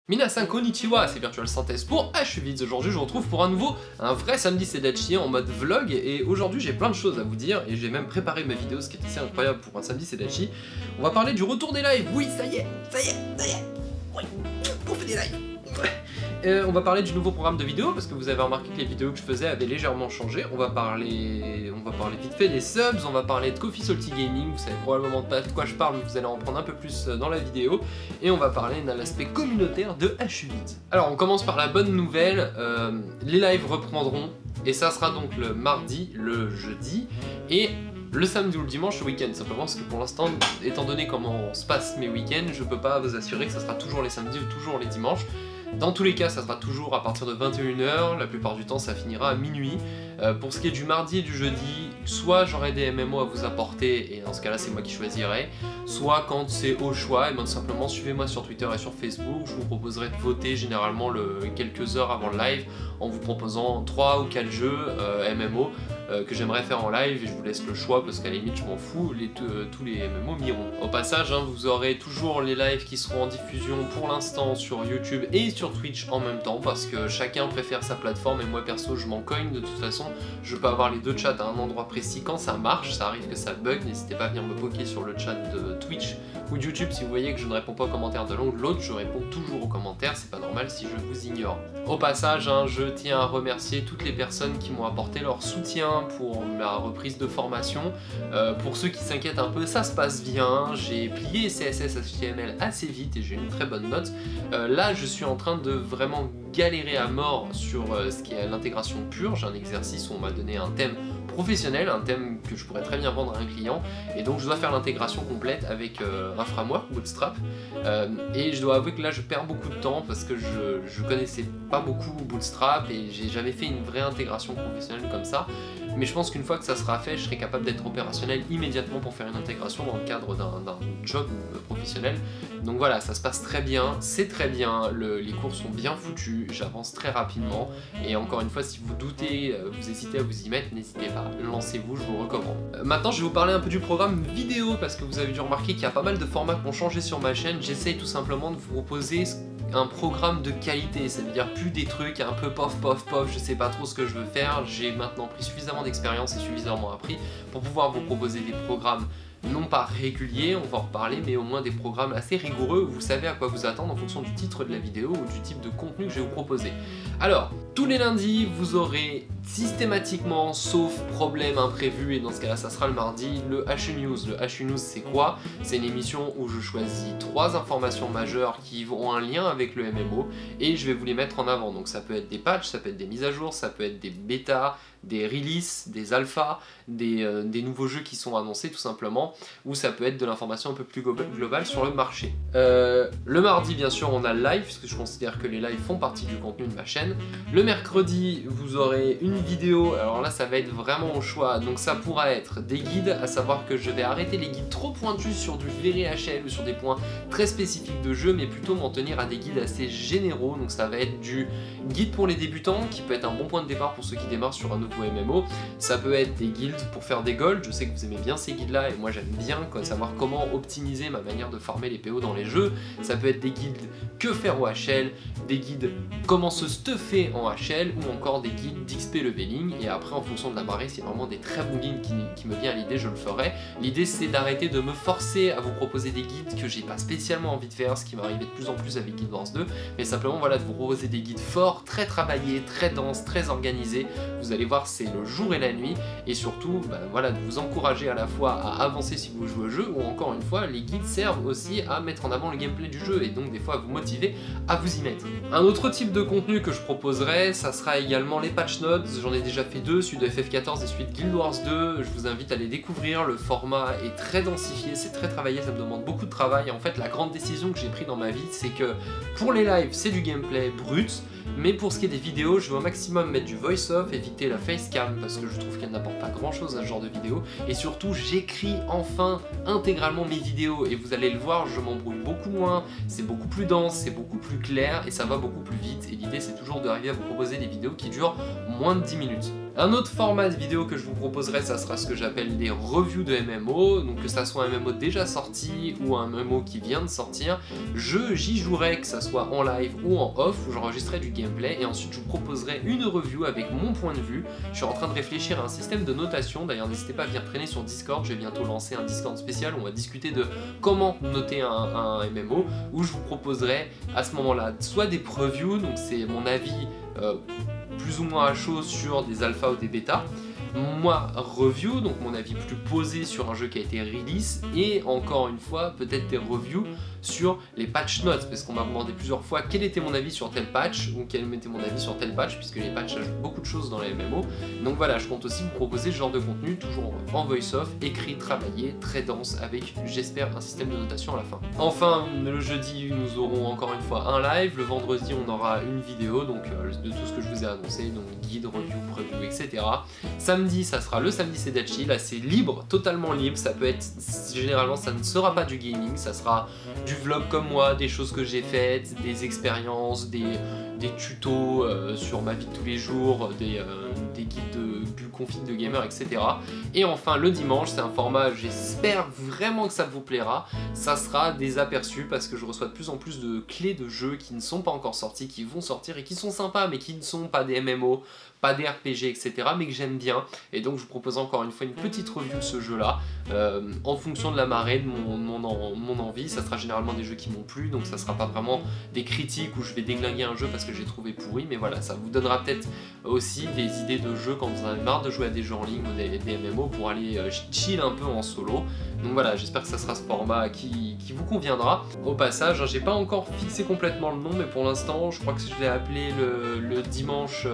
Minasan konnichiwa, c'est Virtual Synthèse pour H8. Aujourd'hui je vous retrouve pour un vrai samedi Sedachi en mode vlog, et aujourd'hui j'ai plein de choses à vous dire et j'ai même préparé ma vidéo, ce qui est assez incroyable pour un samedi Sedachi. On va parler du retour des lives. Oui, ça y est, oui, on fait des lives. On va parler du nouveau programme de vidéos parce que vous avez remarqué que les vidéos que je faisais avaient légèrement changé. On va parler vite fait des subs, on va parler de Coffee Salty Gaming, vous savez probablement pas de quoi je parle mais vous allez en prendre un peu plus dans la vidéo. Et on va parler de l'aspect communautaire de H8. Alors on commence par la bonne nouvelle, les lives reprendront et ça sera donc le mardi, le jeudi et le samedi ou le dimanche, le week-end, simplement parce que pour l'instant, étant donné comment se passent mes week-ends, je peux pas vous assurer que ça sera toujours les samedis ou toujours les dimanches. Dans tous les cas, ça sera toujours à partir de 21 h, la plupart du temps ça finira à minuit. Pour ce qui est du mardi et du jeudi, soit j'aurai des MMO à vous apporter, et dans ce cas là c'est moi qui choisirai, soit quand c'est au choix, et bien simplement suivez-moi sur Twitter et sur Facebook, je vous proposerai de voter généralement quelques heures avant le live, en vous proposant 3 ou 4 jeux MMO que j'aimerais faire en live, et je vous laisse le choix parce qu'à la limite je m'en fous, tous les MMO m'iront. Au passage, vous aurez toujours les lives qui seront en diffusion pour l'instant sur YouTube et sur Twitch en même temps parce que chacun préfère sa plateforme et moi perso je m'en cogne de toute façon. Je peux avoir les deux chats à un endroit précis quand ça marche, ça arrive que ça bug, n'hésitez pas à venir me poker sur le chat de Twitch ou de YouTube si vous voyez que je ne réponds pas aux commentaires de l'un ou de l'autre, je réponds toujours aux commentaires, c'est pas normal si je vous ignore. Au passage, je tiens à remercier toutes les personnes qui m'ont apporté leur soutien pour ma reprise de formation. Pour ceux qui s'inquiètent un peu, ça se passe bien, j'ai plié CSS HTML assez vite et j'ai une très bonne note. Là je suis en train de vraiment galérer à mort sur ce qui est l'intégration pure. J'ai un exercice où on m'a donné un thème professionnel, un thème que je pourrais très bien vendre à un client, et donc je dois faire l'intégration complète avec un framework Bootstrap, et je dois avouer que là je perds beaucoup de temps parce que je connaissais pas beaucoup Bootstrap et j'ai jamais fait une vraie intégration professionnelle comme ça, mais je pense qu'une fois que ça sera fait, je serai capable d'être opérationnel immédiatement pour faire une intégration dans le cadre d'un job professionnel. Donc voilà, ça se passe très bien, c'est très bien, les cours sont bien foutus, j'avance très rapidement, et encore une fois, si vous doutez, vous hésitez à vous y mettre, n'hésitez pas, lancez-vous, je vous recommande. Maintenant, je vais vous parler un peu du programme vidéo, parce que vous avez dû remarquer qu'il y a pas mal de formats qui ont changé sur ma chaîne. J'essaye tout simplement de vous proposer un programme de qualité, ça veut dire plus des trucs un peu pof, je sais pas trop ce que je veux faire. J'ai maintenant pris suffisamment d'expérience et suffisamment appris pour pouvoir vous proposer des programmes non pas réguliers, on va en reparler, mais au moins des programmes assez rigoureux où vous savez à quoi vous attendre en fonction du titre de la vidéo ou du type de contenu que je vais vous proposer. Alors, tous les lundis, vous aurez systématiquement, sauf problème imprévu, et dans ce cas-là, ça sera le mardi, le HU News. Le HU News, c'est quoi? C'est une émission où je choisis 3 informations majeures qui ont un lien avec le MMO, et je vais vous les mettre en avant. Donc ça peut être des patchs, ça peut être des mises à jour, ça peut être des bêtas, des releases, des alphas, des nouveaux jeux qui sont annoncés tout simplement, ou ça peut être de l'information un peu plus globale sur le marché. Le mardi, bien sûr, on a le live, puisque je considère que les lives font partie du contenu de ma chaîne. Le mercredi, vous aurez une vidéo, alors là ça va être vraiment au choix, donc ça pourra être des guides, à savoir que je vais arrêter les guides trop pointus sur du VRHL ou sur des points très spécifiques de jeu, mais plutôt m'en tenir à des guides assez généraux. Donc ça va être du guide pour les débutants, qui peut être un bon point de départ pour ceux qui démarrent sur un nouveau MMO. Ça peut être des guildes pour faire des golds, je sais que vous aimez bien ces guides là et moi j'aime bien savoir comment optimiser ma manière de farmer les PO dans les jeux. Ça peut être des guides que faire au HL, des guides comment se stuffer en HL, ou encore des guides d'XP leveling, et après en fonction de la marée, s'il y a vraiment des très bons guides qui me vient à l'idée, je le ferai. L'idée c'est d'arrêter de me forcer à vous proposer des guides que j'ai pas spécialement envie de faire, ce qui m'arrivait de plus en plus avec Guild Wars 2, mais simplement voilà, de vous proposer des guides forts, très travaillés, très denses, très organisés. Vous allez voir, c'est le jour et la nuit, et surtout voilà, de vous encourager à la fois à avancer si vous jouez au jeu, ou encore une fois, les guides servent aussi à mettre en avant le gameplay du jeu, et donc des fois à vous motiver à vous y mettre. Un autre type de contenu que je proposerai, ça sera également les patch notes. J'en ai déjà fait 2, celui de FF14 et celui de Guild Wars 2, je vous invite à les découvrir. Le format est très densifié, c'est très travaillé, ça me demande beaucoup de travail. En fait, la grande décision que j'ai prise dans ma vie, c'est que pour les lives, c'est du gameplay brut, mais pour ce qui est des vidéos, je veux au maximum mettre du voice-off, éviter la facecam parce que je trouve qu'elle n'apporte pas grand-chose à ce genre de vidéo, et surtout j'écris enfin intégralement mes vidéos, et vous allez le voir, je m'embrouille beaucoup moins, c'est beaucoup plus dense, c'est beaucoup plus clair, et ça va beaucoup plus vite, et l'idée c'est toujours d'arriver à vous proposer des vidéos qui durent moins de 10 minutes. Un autre format de vidéo que je vous proposerai, ça sera ce que j'appelle des reviews de MMO, donc que ça soit un MMO déjà sorti ou un MMO qui vient de sortir, j'y jouerai, que ça soit en live ou en off, où j'enregistrerai du gameplay et ensuite je vous proposerai une review avec mon point de vue. Je suis en train de réfléchir à un système de notation, d'ailleurs n'hésitez pas à venir traîner sur Discord, je vais bientôt lancer un Discord spécial où on va discuter de comment noter un MMO, où je vous proposerai à ce moment-là soit des previews, donc c'est mon avis plus ou moins à chaud sur des alphas ou des bêtas, moi review, donc mon avis plus posé sur un jeu qui a été release, et encore une fois peut-être des reviews sur les patch notes, parce qu'on m'a demandé plusieurs fois quel était mon avis sur tel patch, ou quel était mon avis sur tel patch, puisque les patchs ajoutent beaucoup de choses dans les MMO. Donc voilà, je compte aussi vous proposer ce genre de contenu, toujours en voice-off, écrit, travaillé, très dense, avec, j'espère, un système de notation à la fin. Enfin, le jeudi, nous aurons encore une fois un live, le vendredi, on aura une vidéo, donc de tout ce que je vous ai annoncé, donc guide, review, preview, etc. Samedi, ça sera le samedi Sedachi, là c'est libre, totalement libre, ça peut être, généralement ça ne sera pas du gaming, ça sera du vlog comme moi, des choses que j'ai faites, des expériences, des tutos sur ma vie de tous les jours, des guides de config de gamer, etc. Et enfin le dimanche, c'est un format, j'espère vraiment que ça vous plaira, ça sera des aperçus parce que je reçois de plus en plus de clés de jeux qui ne sont pas encore sortis, qui vont sortir et qui sont sympas mais qui ne sont pas des MMO, pas des RPG, etc. mais que j'aime bien, et donc je vous propose encore une fois une petite review de ce jeu là en fonction de la marée, de mon envie. Ça sera généralement des jeux qui m'ont plu, donc ça sera pas vraiment des critiques où je vais déglinguer un jeu parce que j'ai trouvé pourri, mais voilà, ça vous donnera peut-être aussi des idées de jeux quand vous en avez marre de jouer à des jeux en ligne ou des MMO pour aller chill un peu en solo. Donc voilà, j'espère que ça sera ce format qui vous conviendra. Au passage, j'ai pas encore fixé complètement le nom, mais pour l'instant je crois que je l'ai appelé le dimanche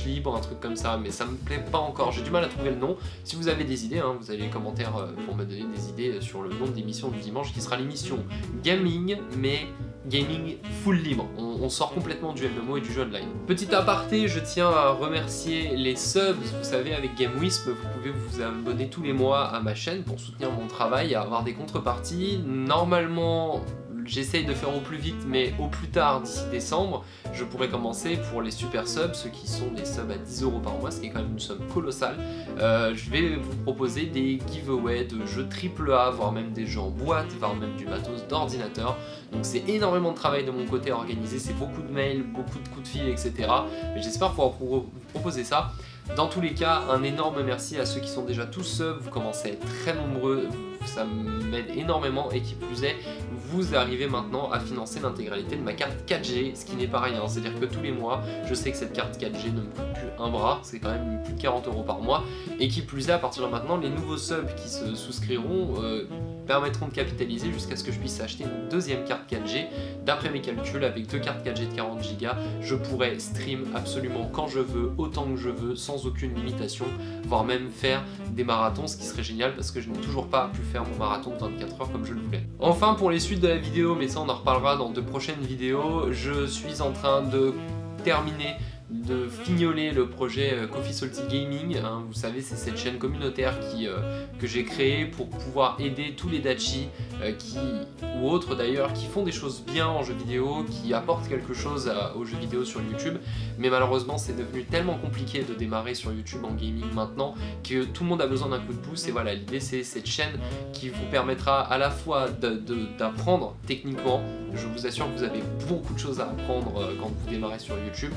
libre, un truc comme ça, mais ça me plaît pas encore, j'ai du mal à trouver le nom. Si vous avez des idées, vous avez les commentaires pour me donner des idées sur le nom de l'émission du dimanche, qui sera l'émission gaming, mais gaming full libre. On sort complètement du MMO et du jeu online. Petit aparté, je tiens à remercier les subs. Vous savez, avec GameWisp, vous pouvez vous abonner tous les mois à ma chaîne pour soutenir mon travail et avoir des contreparties. Normalement, j'essaye de faire au plus vite, mais au plus tard, d'ici décembre, je pourrais commencer pour les super subs, ceux qui sont des subs à 10 € par mois, ce qui est quand même une somme colossale. Je vais vous proposer des giveaways de jeux AAA, voire même des jeux en boîte, voire même du matos d'ordinateur. Donc c'est énormément de travail de mon côté à organiser, c'est beaucoup de mails, beaucoup de coups de fil, etc. Mais j'espère pouvoir vous proposer ça. Dans tous les cas, un énorme merci à ceux qui sont déjà tous subs, vous commencez à être très nombreux, ça m'aide énormément, et qui plus est, vous arrivez maintenant à financer l'intégralité de ma carte 4G, ce qui n'est pas rien, c'est-à-dire que tous les mois, je sais que cette carte 4G ne me coûte plus un bras, c'est quand même plus de 40 € par mois, et qui plus est, à partir de maintenant, les nouveaux subs qui se souscriront permettront de capitaliser jusqu'à ce que je puisse acheter une deuxième carte 4G. D'après mes calculs, avec deux cartes 4G de 40 Go, je pourrais stream absolument quand je veux, autant que je veux, sans aucune limitation, voire même faire des marathons, ce qui serait génial parce que je n'ai toujours pas pu faire mon marathon de 24 heures comme je le voulais. Enfin, pour les suites de la vidéo, mais ça on en reparlera dans de prochaines vidéos, je suis en train de terminer de fignoler le projet Coffee Salty Gaming, vous savez, c'est cette chaîne communautaire que j'ai créée pour pouvoir aider tous les dachi ou autres d'ailleurs qui font des choses bien en jeux vidéo, qui apportent quelque chose aux jeux vidéo sur YouTube, mais malheureusement c'est devenu tellement compliqué de démarrer sur YouTube en gaming maintenant que tout le monde a besoin d'un coup de pouce. Et voilà, l'idée c'est cette chaîne qui vous permettra à la fois d'apprendre techniquement. Je vous assure que vous avez beaucoup de choses à apprendre quand vous démarrez sur YouTube,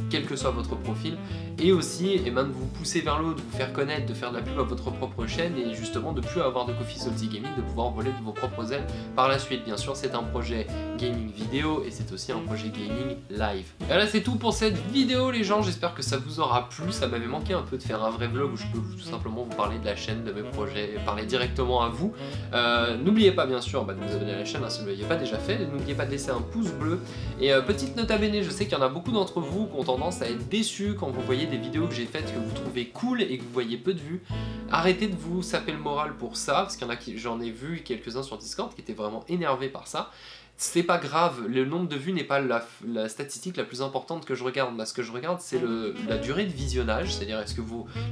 quel que soit votre profil, et aussi de vous pousser vers l'eau, de vous faire connaître, de faire de la pub à votre propre chaîne, et justement de plus avoir de Coffee Salty Gaming, de pouvoir voler de vos propres ailes par la suite. Bien sûr, c'est un projet gaming vidéo et c'est aussi un projet gaming live. Et voilà, c'est tout pour cette vidéo les gens, j'espère que ça vous aura plu. Ça m'avait manqué un peu de faire un vrai vlog où je peux tout simplement vous parler de la chaîne, de mes projets, parler directement à vous. N'oubliez pas bien sûr de vous abonner à la chaîne si vous ne l'avez pas déjà fait, n'oubliez pas de laisser un pouce bleu, et petite note à bene, je sais qu'il y en a beaucoup d'entre vous qui ont tendance à être déçus quand vous voyez des vidéos que j'ai faites que vous trouvez cool et que vous voyez peu de vues. Arrêtez de vous saper le moral pour ça, parce qu'il y en a qui, j'en ai vu quelques-uns sur Discord qui étaient vraiment énervés par ça. C'est pas grave, le nombre de vues n'est pas la statistique la plus importante que je regarde. Là, ce que je regarde, c'est la durée de visionnage, c'est-à-dire est-ce que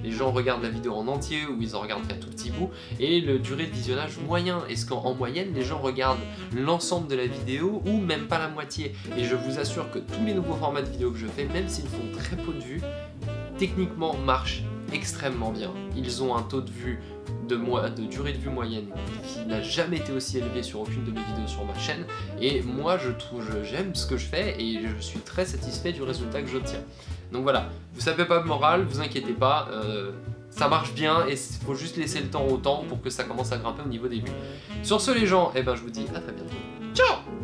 les gens regardent la vidéo en entier ou ils en regardent qu'un tout petit bout, et le durée de visionnage moyen, est-ce qu'en moyenne les gens regardent l'ensemble de la vidéo ou même pas la moitié. Et je vous assure que tous les nouveaux formats de vidéos que je fais, même s'ils font très peu de vues, techniquement marchent extrêmement bien. Ils ont un taux de vue de durée de vue moyenne qui n'a jamais été aussi élevé sur aucune de mes vidéos sur ma chaîne, et moi j'aime ce que je fais et je suis très satisfait du résultat que j'obtiens. Donc voilà, vous savez pas de morale, vous inquiétez pas, ça marche bien et il faut juste laisser le temps au temps pour que ça commence à grimper au niveau des vues. Sur ce les gens, eh ben, je vous dis à très bientôt. Ciao!